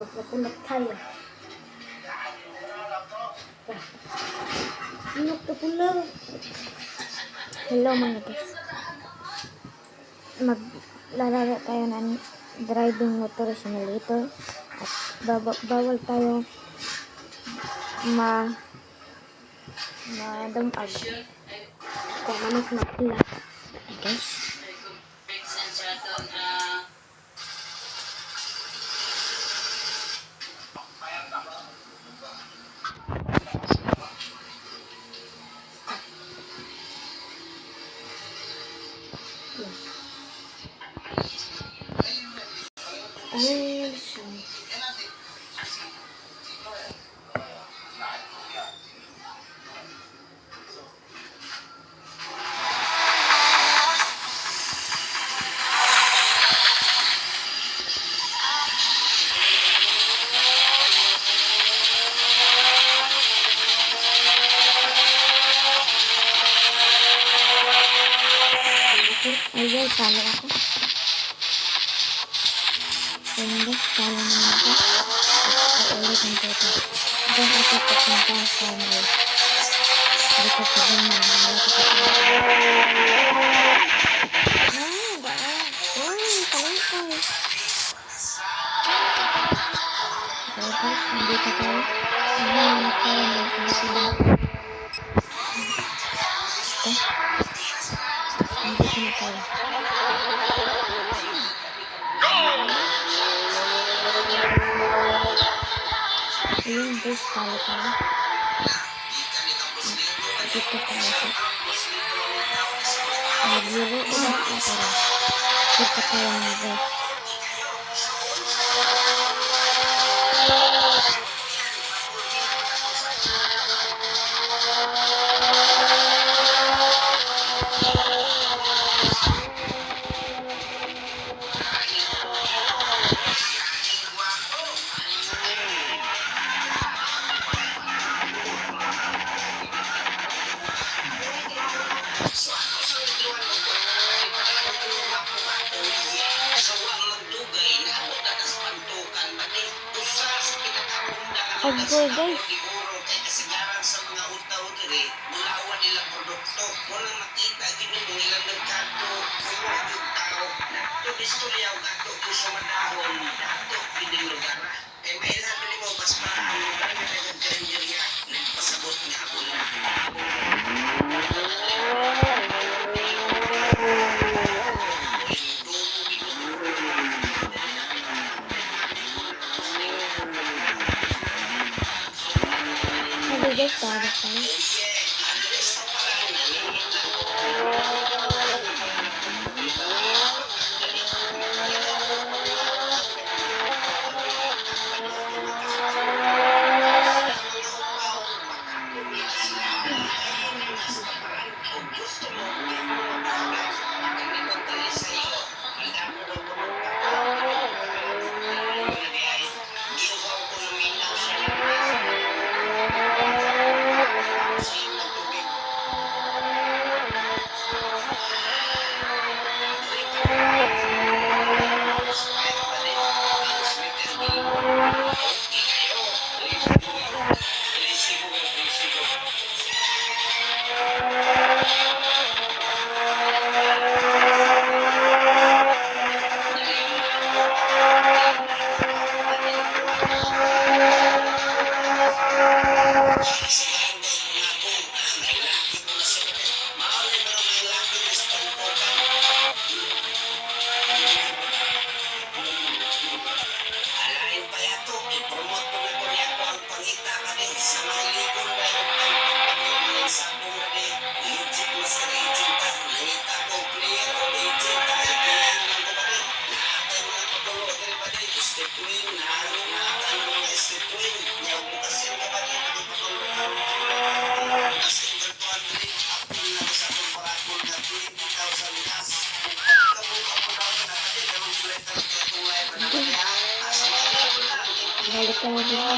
Napunat tayo. Inok na pula. Hello mga guys. Maglalaro tayo ng driving motor simulator. At bawal tayo madamag. Kung manok na pula. Okay guys. Ayan, talo ako. Ayan guys, talo naman ako. Ulit ang toto. Doon ako papunta sa mga. Dito sa doon na. Nandito tayo. Ayun guys, talo tayo. Dito tayo sa naglaro ulit na tara. Dito tayo mga guys. Agboy guys. Guys, talo tayo. Balik ka na dito.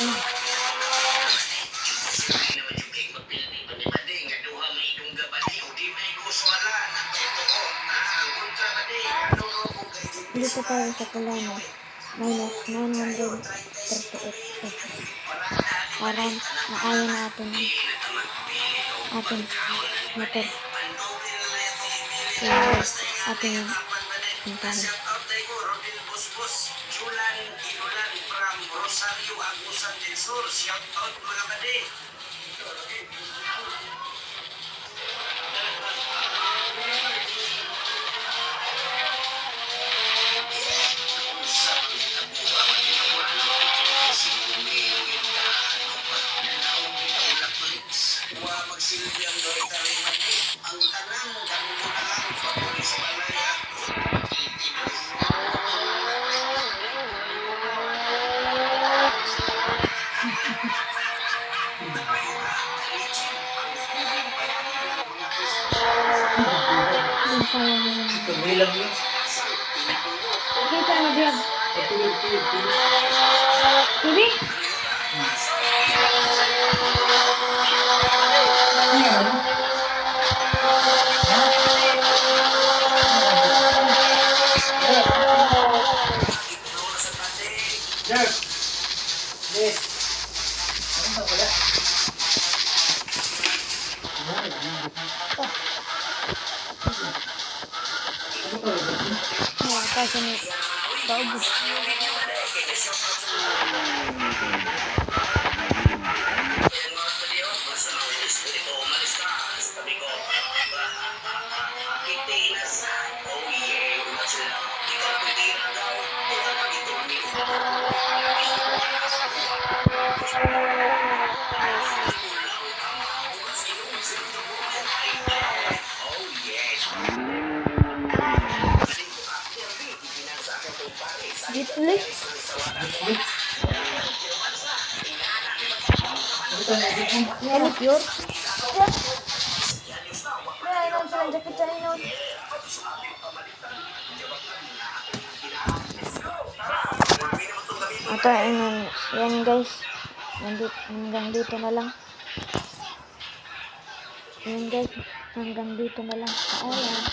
Dito tayo sa kulano. Minus 938 pesos. Para makaya na atin motor. Kaya atin yung pintahan. Yung kaya ngayon. Bilang yun. Kita na diyan. Bibi? Jack! Yes! Ano ba wala? Kasi ni paubos. Gitli. Manicure. Ay, nang sa jacket sa inyo. Ito, yan guys. Hanggang dito na lang. Yan guys, hanggang dito na lang. Paalam.